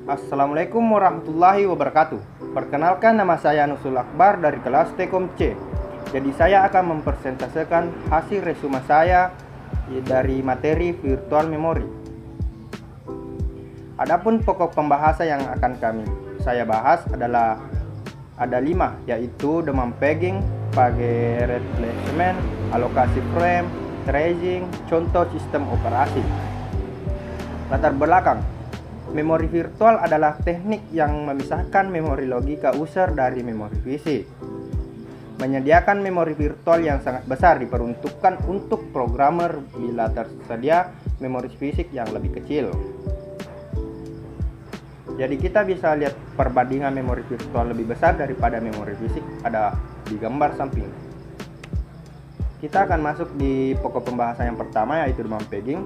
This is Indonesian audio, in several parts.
Assalamualaikum warahmatullahi wabarakatuh. Perkenalkan, nama saya Nusul Akbar dari kelas Tekom C. Jadi saya akan mempresentasikan hasil resume saya dari materi virtual memory. Adapun pokok pembahasan yang akan saya bahas adalah ada 5, yaitu demam pegging, pakai replacement, alokasi frame, tracing, contoh sistem operasi. Latar belakang. Memori virtual adalah teknik yang memisahkan memori logika user dari memori fisik. Menyediakan memori virtual yang sangat besar diperuntukkan untuk programmer bila tersedia memori fisik yang lebih kecil. Jadi kita bisa lihat perbandingan memori virtual lebih besar daripada memori fisik ada di gambar samping. Kita akan masuk di pokok pembahasan yang pertama, yaitu demam pegging.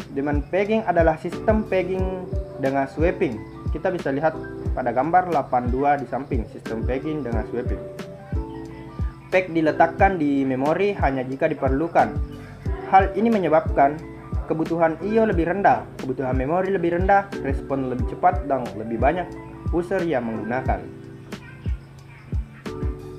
Demam pegging adalah sistem pegging dengan swapping. Kita bisa lihat pada gambar 82 di samping, sistem pegging dengan swapping. Peg diletakkan di memori hanya jika diperlukan. Hal ini menyebabkan kebutuhan I/O lebih rendah, kebutuhan memori lebih rendah, respon lebih cepat, dan lebih banyak user yang menggunakan.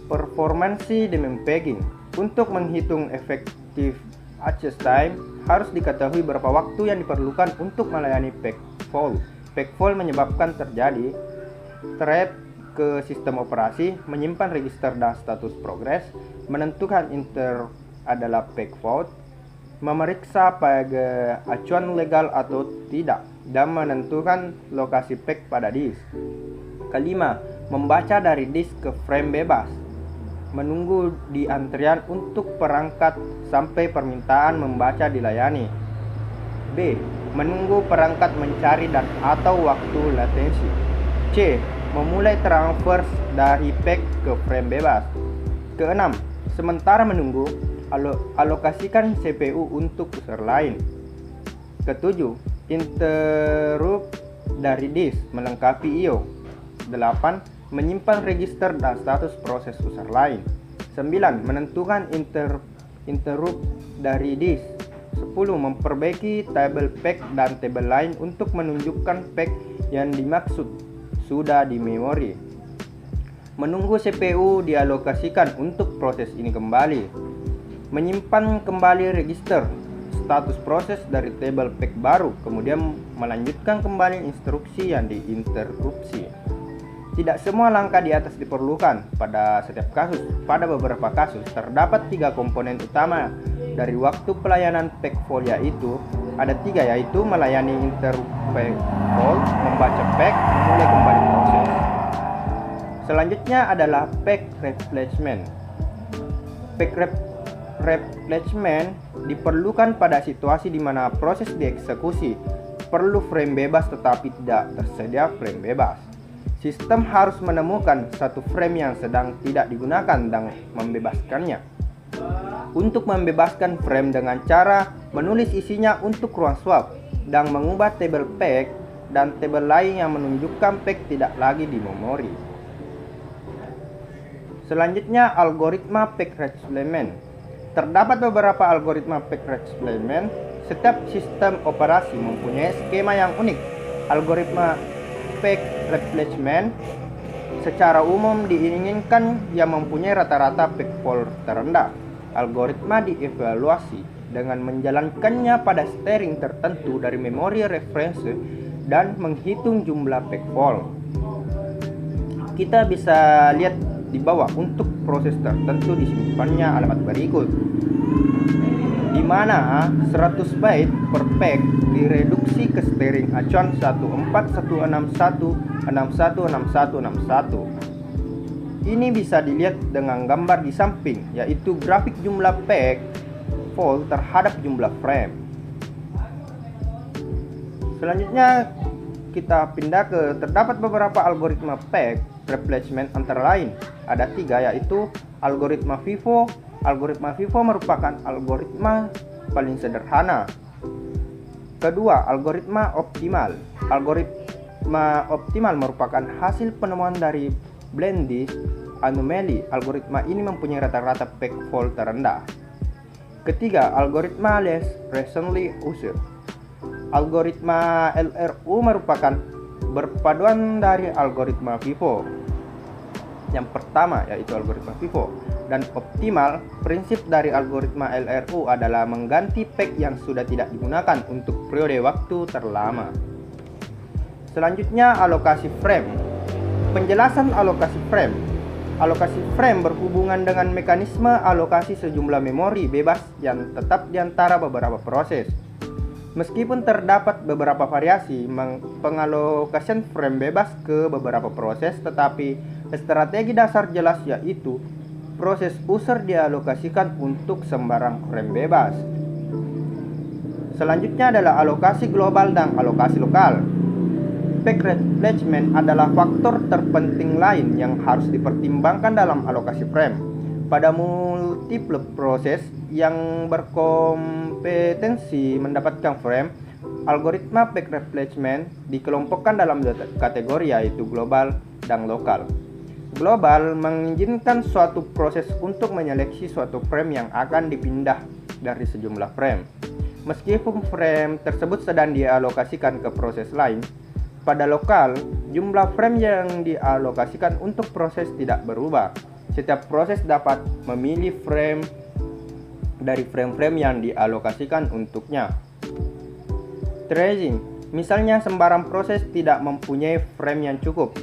Performansi demam pegging. Untuk menghitung efektif access time, harus diketahui berapa waktu yang diperlukan untuk melayani peg fault. Peg fault menyebabkan terjadi thread ke sistem operasi, menyimpan register dan status progress, menentukan inter adalah peg fault, memeriksa pada acuan legal atau tidak, dan menentukan lokasi peg pada disk. Kelima, membaca dari disk ke frame bebas. Menunggu di antrian untuk perangkat sampai permintaan membaca dilayani. B. Menunggu perangkat mencari dan atau waktu latensi. C. Memulai transfer dari peg ke frame bebas. Keenam, sementara menunggu, alokasikan CPU untuk user lain. Ketujuh, interrupt dari disk melengkapi I/O. 8. Menyimpan register dan status proses user lain. 9. Menentukan interrupt dari disk. 10. Memperbaiki tabel peg dan tabel lain untuk menunjukkan peg yang dimaksud sudah di memori. Menunggu CPU dialokasikan untuk proses ini kembali. Menyimpan kembali register status proses dari tabel peg baru, kemudian melanjutkan kembali instruksi yang diinterupsi. Tidak semua langkah di atas diperlukan pada setiap kasus. Pada beberapa kasus, terdapat 3 komponen utama dari waktu pelayanan peg fault, yaitu ada 3, yaitu melayani interrupt peg fault, membaca peg, memulai kembali proses. Selanjutnya adalah peg replacement. Peg replacement diperlukan pada situasi di mana proses dieksekusi perlu frame bebas tetapi tidak tersedia frame bebas. Sistem harus menemukan satu frame yang sedang tidak digunakan dan membebaskannya. Untuk membebaskan frame dengan cara menulis isinya untuk ruang swap dan mengubah tabel peg dan tabel lain yang menunjukkan peg tidak lagi di memori. Selanjutnya, algoritma peg replacement. Terdapat beberapa algoritma peg replacement. Setiap sistem operasi mempunyai skema yang unik. Algoritma peg replacement secara umum diinginkan yang mempunyai rata-rata peg fault terendah. Algoritma dievaluasi dengan menjalankannya pada string tertentu dari memori reference dan menghitung jumlah peg fault. Kita bisa lihat di bawah untuk proses tertentu disimpannya alamat berikut, di mana 100 byte per peg direduksi ke string acuan 14161616161. Ini bisa dilihat dengan gambar di samping, yaitu grafik jumlah peg fault terhadap jumlah frame. Selanjutnya kita pindah ke terdapat beberapa algoritma peg replacement, antara lain ada 3, yaitu algoritma FIFO. Algoritma FIFO merupakan algoritma paling sederhana. Kedua, algoritma optimal. Algoritma optimal merupakan hasil penemuan dari blend disk anomaly. Algoritma ini mempunyai rata-rata peg fault terendah. Ketiga, algoritma less recently used. Algoritma LRU merupakan berpaduan dari algoritma FIFO. Yang pertama yaitu algoritma FIFO. Dan optimal, prinsip dari algoritma LRU adalah mengganti PEG yang sudah tidak digunakan untuk periode waktu terlama. Selanjutnya, alokasi frame. Penjelasan alokasi frame. Alokasi frame berhubungan dengan mekanisme alokasi sejumlah memori bebas yang tetap di antara beberapa proses. Meskipun terdapat beberapa variasi pengalokasian frame bebas ke beberapa proses, tetapi strategi dasar jelas yaitu proses user dialokasikan untuk sembarang frame bebas. Selanjutnya adalah alokasi global dan alokasi lokal. Peg replacement adalah faktor terpenting lain yang harus dipertimbangkan dalam alokasi frame. Pada multiple proses yang berkompetensi mendapatkan frame, algoritma peg replacement dikelompokkan dalam dua kategori yaitu global dan lokal. Global mengizinkan suatu proses untuk menyeleksi suatu frame yang akan dipindah dari sejumlah frame. Meskipun frame tersebut sedang dialokasikan ke proses lain, pada lokal, jumlah frame yang dialokasikan untuk proses tidak berubah. Setiap proses dapat memilih frame dari frame-frame yang dialokasikan untuknya. Tracing, misalnya sembarang proses tidak mempunyai frame yang cukup.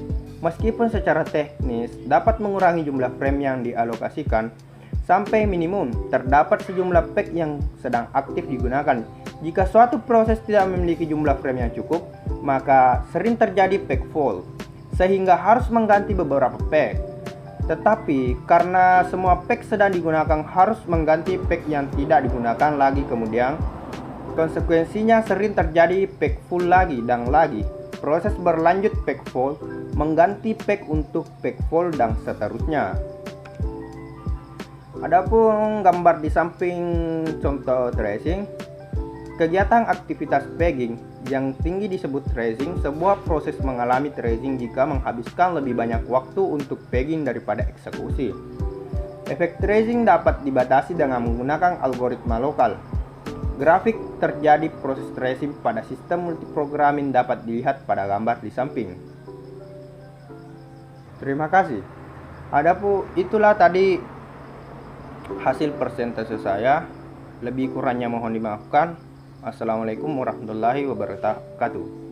Meskipun secara teknis dapat mengurangi jumlah frame yang dialokasikan sampai minimum, terdapat sejumlah peg yang sedang aktif digunakan. Jika suatu proses tidak memiliki jumlah frame yang cukup, maka sering terjadi peg fault, sehingga harus mengganti beberapa peg. Tetapi karena semua peg sedang digunakan harus mengganti peg yang tidak digunakan lagi kemudian, konsekuensinya sering terjadi peg full lagi dan lagi. Proses berlanjut peg fault, mengganti peg untuk peg full dan seterusnya. Adapun gambar di samping contoh tracing, kegiatan aktivitas pegging yang tinggi disebut tracing. Sebuah proses mengalami tracing jika menghabiskan lebih banyak waktu untuk pegging daripada eksekusi. Efek tracing dapat dibatasi dengan menggunakan algoritma lokal. Grafik terjadi proses tracing pada sistem multiprogramming dapat dilihat pada gambar di samping. Terima kasih. Adapun itulah tadi hasil persentase saya. Lebih kurangnya mohon dimaafkan. Assalamualaikum warahmatullahi wabarakatuh.